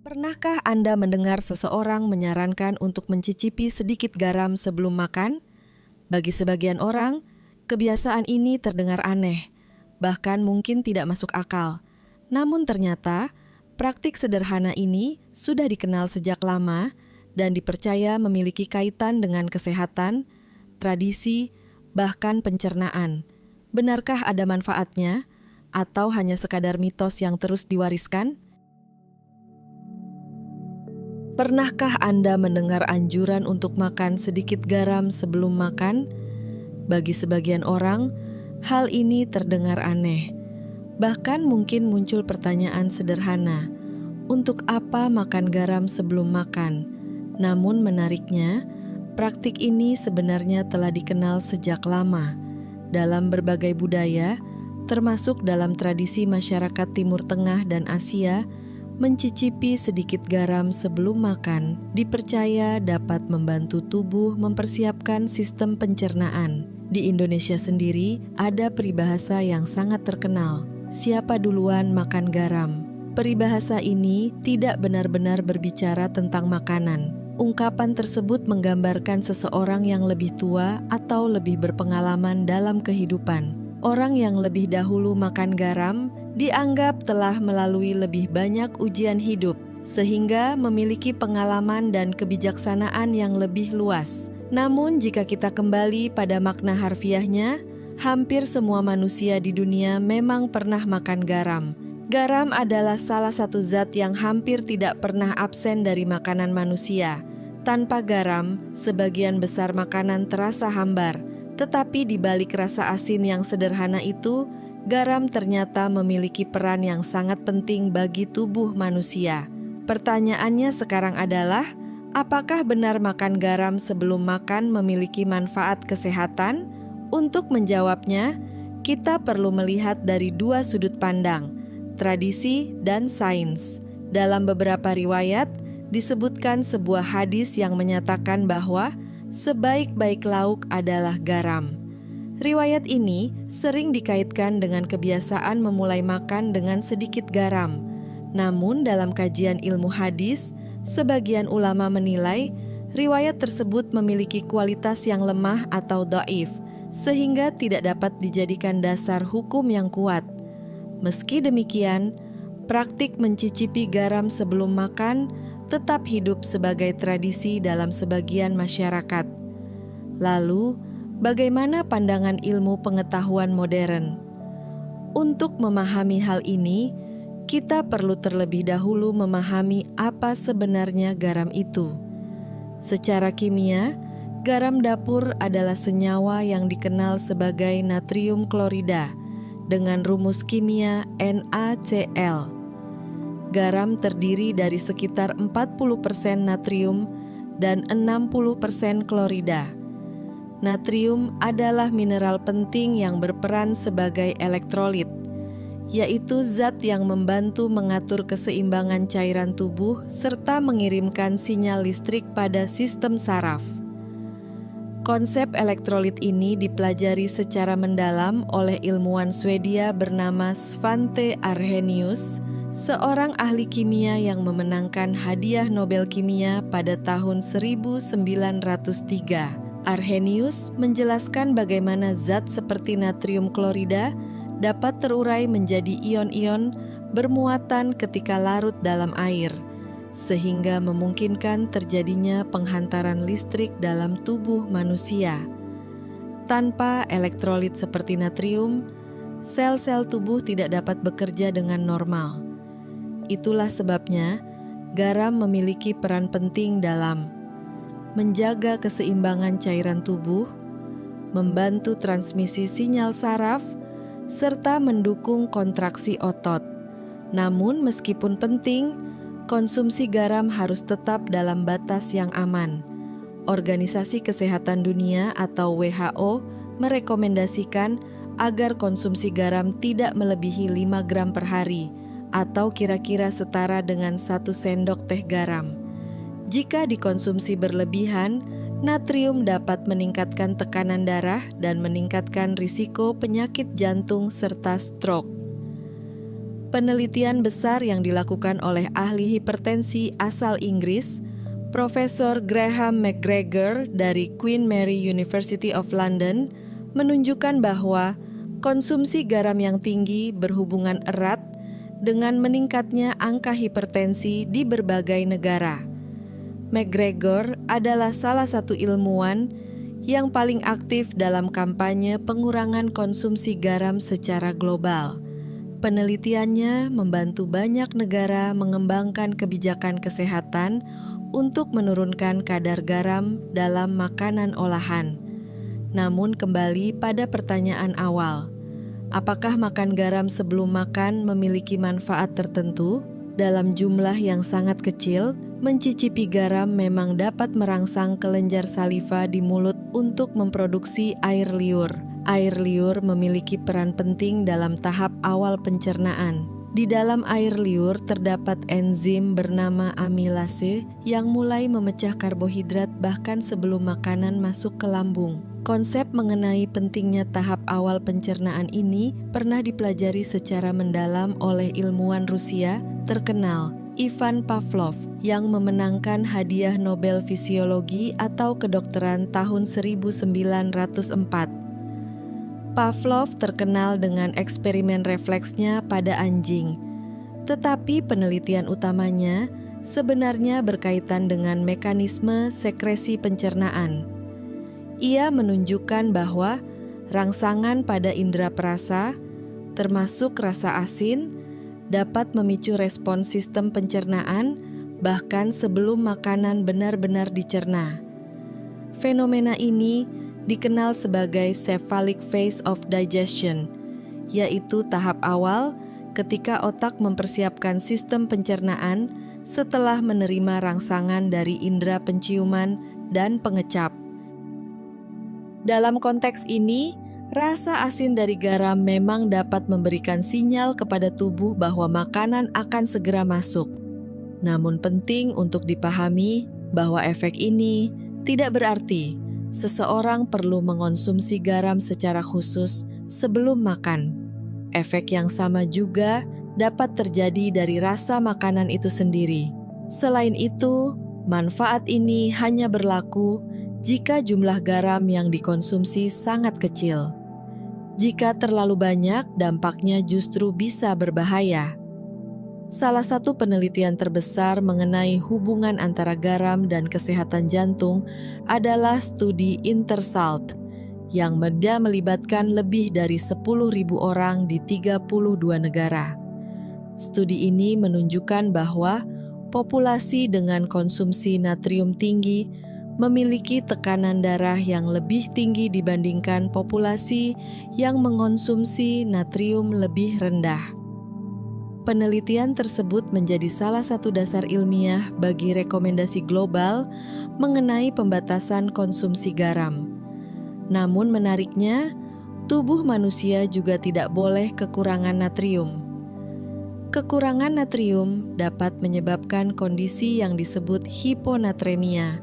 Pernahkah Anda mendengar seseorang menyarankan untuk mencicipi sedikit garam sebelum makan? Bagi sebagian orang, kebiasaan ini terdengar aneh, bahkan mungkin tidak masuk akal. Namun ternyata, praktik sederhana ini sudah dikenal sejak lama dan dipercaya memiliki kaitan dengan kesehatan, tradisi, bahkan pencernaan. Benarkah ada manfaatnya, atau hanya sekadar mitos yang terus diwariskan? Pernahkah Anda mendengar anjuran untuk makan sedikit garam sebelum makan? Bagi sebagian orang, hal ini terdengar aneh. Bahkan mungkin muncul pertanyaan sederhana, untuk apa makan garam sebelum makan? Namun menariknya, praktik ini sebenarnya telah dikenal sejak lama. Dalam berbagai budaya, termasuk dalam tradisi masyarakat Timur Tengah dan Asia, mencicipi sedikit garam sebelum makan dipercaya dapat membantu tubuh mempersiapkan sistem pencernaan. Di Indonesia sendiri, ada peribahasa yang sangat terkenal, "Siapa duluan makan garam?" Peribahasa ini tidak benar-benar berbicara tentang makanan. Ungkapan tersebut menggambarkan seseorang yang lebih tua atau lebih berpengalaman dalam kehidupan. Orang yang lebih dahulu makan garam dianggap telah melalui lebih banyak ujian hidup, sehingga memiliki pengalaman dan kebijaksanaan yang lebih luas. Namun jika kita kembali pada makna harfiahnya, hampir semua manusia di dunia memang pernah makan garam. Garam adalah salah satu zat yang hampir tidak pernah absen dari makanan manusia. Tanpa garam, sebagian besar makanan terasa hambar. Tetapi di balik rasa asin yang sederhana itu, garam ternyata memiliki peran yang sangat penting bagi tubuh manusia. Pertanyaannya sekarang adalah, apakah benar makan garam sebelum makan memiliki manfaat kesehatan? Untuk menjawabnya, kita perlu melihat dari dua sudut pandang, tradisi dan sains. Dalam beberapa riwayat, disebutkan sebuah hadis yang menyatakan bahwa sebaik-baik lauk adalah garam. Riwayat ini sering dikaitkan dengan kebiasaan memulai makan dengan sedikit garam. Namun dalam kajian ilmu hadis, sebagian ulama menilai riwayat tersebut memiliki kualitas yang lemah atau dhaif, sehingga tidak dapat dijadikan dasar hukum yang kuat. Meski demikian, praktik mencicipi garam sebelum makan tetap hidup sebagai tradisi dalam sebagian masyarakat. Lalu, bagaimana pandangan ilmu pengetahuan modern? Untuk memahami hal ini, kita perlu terlebih dahulu memahami apa sebenarnya garam itu. Secara kimia, garam dapur adalah senyawa yang dikenal sebagai natrium klorida dengan rumus kimia NaCl. Garam terdiri dari sekitar 40% natrium dan 60% klorida. Natrium adalah mineral penting yang berperan sebagai elektrolit, yaitu zat yang membantu mengatur keseimbangan cairan tubuh serta mengirimkan sinyal listrik pada sistem saraf. Konsep elektrolit ini dipelajari secara mendalam oleh ilmuwan Swedia bernama Svante Arrhenius, seorang ahli kimia yang memenangkan hadiah Nobel Kimia pada tahun 1903. Arrhenius menjelaskan bagaimana zat seperti natrium klorida dapat terurai menjadi ion-ion bermuatan ketika larut dalam air, sehingga memungkinkan terjadinya penghantaran listrik dalam tubuh manusia. Tanpa elektrolit seperti natrium, sel-sel tubuh tidak dapat bekerja dengan normal. Itulah sebabnya garam memiliki peran penting dalam menjaga keseimbangan cairan tubuh, membantu transmisi sinyal saraf, serta mendukung kontraksi otot. Namun meskipun penting, konsumsi garam harus tetap dalam batas yang aman. Organisasi Kesehatan Dunia atau WHO merekomendasikan agar konsumsi garam tidak melebihi 5 gram per hari, atau kira-kira setara dengan 1 sendok teh garam. Jika dikonsumsi berlebihan, natrium dapat meningkatkan tekanan darah dan meningkatkan risiko penyakit jantung serta stroke. Penelitian besar yang dilakukan oleh ahli hipertensi asal Inggris, Profesor Graham McGregor dari Queen Mary University of London, menunjukkan bahwa konsumsi garam yang tinggi berhubungan erat dengan meningkatnya angka hipertensi di berbagai negara. McGregor adalah salah satu ilmuwan yang paling aktif dalam kampanye pengurangan konsumsi garam secara global. Penelitiannya membantu banyak negara mengembangkan kebijakan kesehatan untuk menurunkan kadar garam dalam makanan olahan. Namun kembali pada pertanyaan awal, apakah makan garam sebelum makan memiliki manfaat tertentu? Dalam jumlah yang sangat kecil, mencicipi garam memang dapat merangsang kelenjar saliva di mulut untuk memproduksi air liur. Air liur memiliki peran penting dalam tahap awal pencernaan. Di dalam air liur terdapat enzim bernama amilase yang mulai memecah karbohidrat bahkan sebelum makanan masuk ke lambung. Konsep mengenai pentingnya tahap awal pencernaan ini pernah dipelajari secara mendalam oleh ilmuwan Rusia terkenal Ivan Pavlov yang memenangkan hadiah Nobel Fisiologi atau Kedokteran tahun 1904. Pavlov terkenal dengan eksperimen refleksnya pada anjing, tetapi penelitian utamanya sebenarnya berkaitan dengan mekanisme sekresi pencernaan. Ia menunjukkan bahwa rangsangan pada indera perasa, termasuk rasa asin, dapat memicu respon sistem pencernaan bahkan sebelum makanan benar-benar dicerna. Fenomena ini dikenal sebagai cephalic phase of digestion, yaitu tahap awal ketika otak mempersiapkan sistem pencernaan setelah menerima rangsangan dari indera penciuman dan pengecap. Dalam konteks ini, rasa asin dari garam memang dapat memberikan sinyal kepada tubuh bahwa makanan akan segera masuk. Namun penting untuk dipahami bahwa efek ini tidak berarti seseorang perlu mengonsumsi garam secara khusus sebelum makan. Efek yang sama juga dapat terjadi dari rasa makanan itu sendiri. Selain itu, manfaat ini hanya berlaku jika jumlah garam yang dikonsumsi sangat kecil. Jika terlalu banyak, dampaknya justru bisa berbahaya. Salah satu penelitian terbesar mengenai hubungan antara garam dan kesehatan jantung adalah studi INTERSALT, yang melibatkan lebih dari 10.000 orang di 32 negara. Studi ini menunjukkan bahwa populasi dengan konsumsi natrium tinggi memiliki tekanan darah yang lebih tinggi dibandingkan populasi yang mengonsumsi natrium lebih rendah. Penelitian tersebut menjadi salah satu dasar ilmiah bagi rekomendasi global mengenai pembatasan konsumsi garam. Namun menariknya, tubuh manusia juga tidak boleh kekurangan natrium. Kekurangan natrium dapat menyebabkan kondisi yang disebut hiponatremia,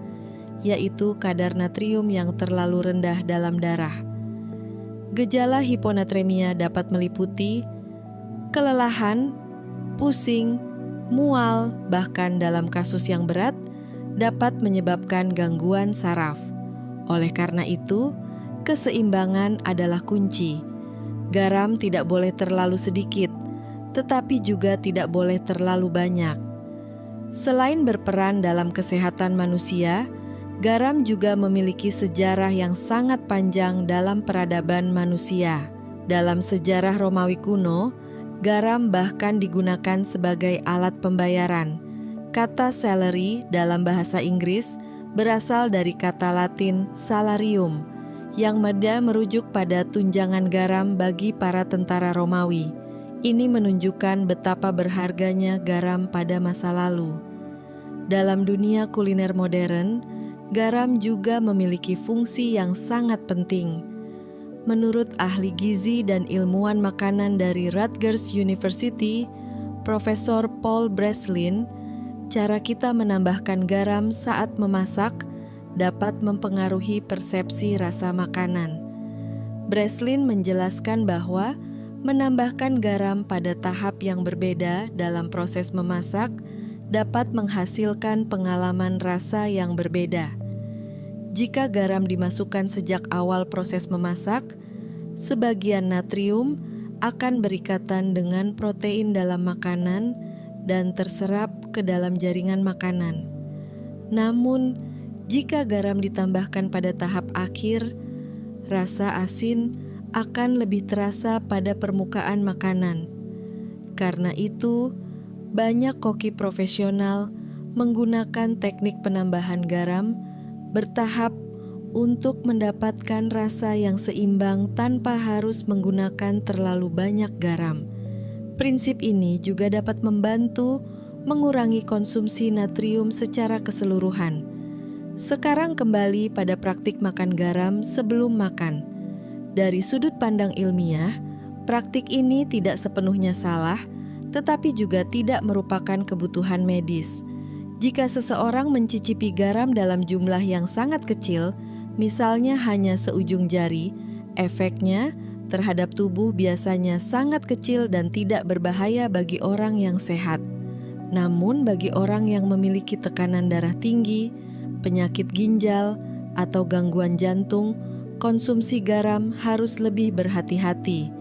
yaitu kadar natrium yang terlalu rendah dalam darah. Gejala hiponatremia dapat meliputi kelelahan, pusing, mual, bahkan dalam kasus yang berat dapat menyebabkan gangguan saraf. Oleh karena itu, keseimbangan adalah kunci. Garam tidak boleh terlalu sedikit, tetapi juga tidak boleh terlalu banyak. Selain berperan dalam kesehatan manusia, garam juga memiliki sejarah yang sangat panjang dalam peradaban manusia. Dalam sejarah Romawi kuno, garam bahkan digunakan sebagai alat pembayaran. Kata salary dalam bahasa Inggris berasal dari kata Latin salarium, yang merujuk pada tunjangan garam bagi para tentara Romawi. Ini menunjukkan betapa berharganya garam pada masa lalu. Dalam dunia kuliner modern, garam juga memiliki fungsi yang sangat penting. Menurut ahli gizi dan ilmuwan makanan dari Rutgers University, Profesor Paul Breslin, cara kita menambahkan garam saat memasak dapat mempengaruhi persepsi rasa makanan. Breslin menjelaskan bahwa menambahkan garam pada tahap yang berbeda dalam proses memasak dapat menghasilkan pengalaman rasa yang berbeda. Jika garam dimasukkan sejak awal proses memasak, sebagian natrium akan berikatan dengan protein dalam makanan dan terserap ke dalam jaringan makanan. Namun, jika garam ditambahkan pada tahap akhir, rasa asin akan lebih terasa pada permukaan makanan. Karena itu, banyak koki profesional menggunakan teknik penambahan garam bertahap untuk mendapatkan rasa yang seimbang tanpa harus menggunakan terlalu banyak garam. Prinsip ini juga dapat membantu mengurangi konsumsi natrium secara keseluruhan. Sekarang kembali pada praktik makan garam sebelum makan. Dari sudut pandang ilmiah, praktik ini tidak sepenuhnya salah, tetapi juga tidak merupakan kebutuhan medis. Jika seseorang mencicipi garam dalam jumlah yang sangat kecil, misalnya hanya seujung jari, efeknya terhadap tubuh biasanya sangat kecil dan tidak berbahaya bagi orang yang sehat. Namun bagi orang yang memiliki tekanan darah tinggi, penyakit ginjal, atau gangguan jantung, konsumsi garam harus lebih berhati-hati.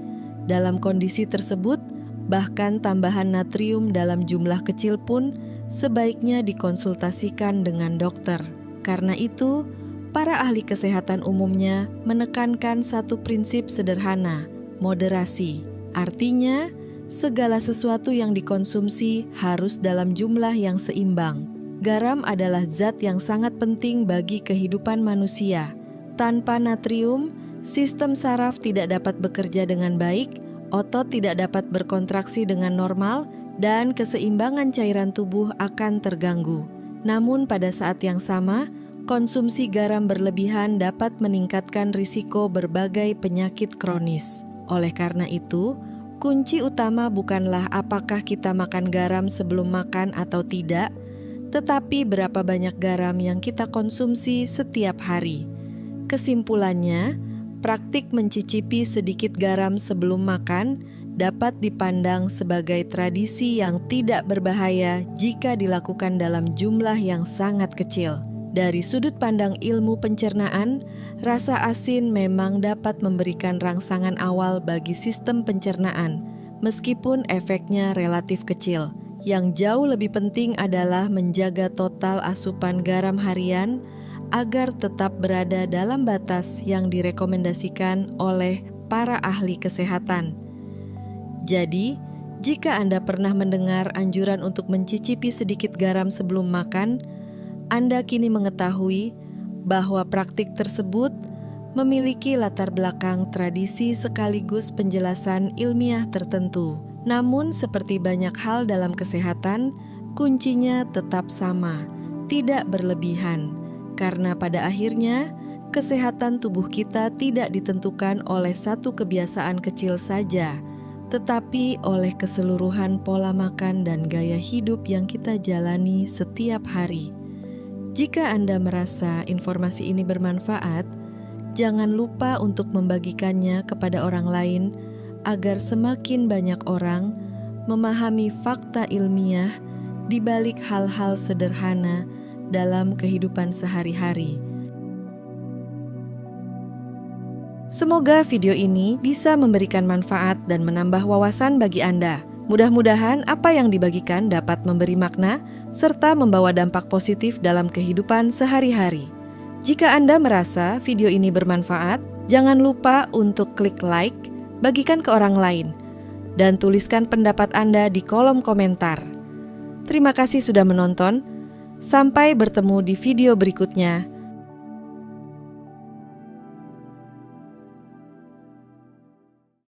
Dalam kondisi tersebut, bahkan tambahan natrium dalam jumlah kecil pun sebaiknya dikonsultasikan dengan dokter. Karena itu, para ahli kesehatan umumnya menekankan satu prinsip sederhana, moderasi. Artinya, segala sesuatu yang dikonsumsi harus dalam jumlah yang seimbang. Garam adalah zat yang sangat penting bagi kehidupan manusia. Tanpa natrium, sistem saraf tidak dapat bekerja dengan baik, otot tidak dapat berkontraksi dengan normal, dan keseimbangan cairan tubuh akan terganggu. Namun pada saat yang sama, konsumsi garam berlebihan dapat meningkatkan risiko berbagai penyakit kronis. Oleh karena itu, kunci utama bukanlah apakah kita makan garam sebelum makan atau tidak, tetapi berapa banyak garam yang kita konsumsi setiap hari. Kesimpulannya, praktik mencicipi sedikit garam sebelum makan dapat dipandang sebagai tradisi yang tidak berbahaya jika dilakukan dalam jumlah yang sangat kecil. Dari sudut pandang ilmu pencernaan, rasa asin memang dapat memberikan rangsangan awal bagi sistem pencernaan, meskipun efeknya relatif kecil. Yang jauh lebih penting adalah menjaga total asupan garam harian agar tetap berada dalam batas yang direkomendasikan oleh para ahli kesehatan. Jadi, jika Anda pernah mendengar anjuran untuk mencicipi sedikit garam sebelum makan, Anda kini mengetahui bahwa praktik tersebut memiliki latar belakang tradisi sekaligus penjelasan ilmiah tertentu. Namun, seperti banyak hal dalam kesehatan, kuncinya tetap sama, tidak berlebihan. Karena pada akhirnya, kesehatan tubuh kita tidak ditentukan oleh satu kebiasaan kecil saja, tetapi oleh keseluruhan pola makan dan gaya hidup yang kita jalani setiap hari. Jika Anda merasa informasi ini bermanfaat, jangan lupa untuk membagikannya kepada orang lain agar semakin banyak orang memahami fakta ilmiah di balik hal-hal sederhana dalam kehidupan sehari-hari. Semoga video ini bisa memberikan manfaat dan menambah wawasan bagi Anda. Mudah-mudahan apa yang dibagikan dapat memberi makna serta membawa dampak positif dalam kehidupan sehari-hari. Jika Anda merasa video ini bermanfaat, jangan lupa untuk klik like, bagikan ke orang lain, dan tuliskan pendapat Anda di kolom komentar. Terima kasih sudah menonton. Sampai bertemu di video berikutnya.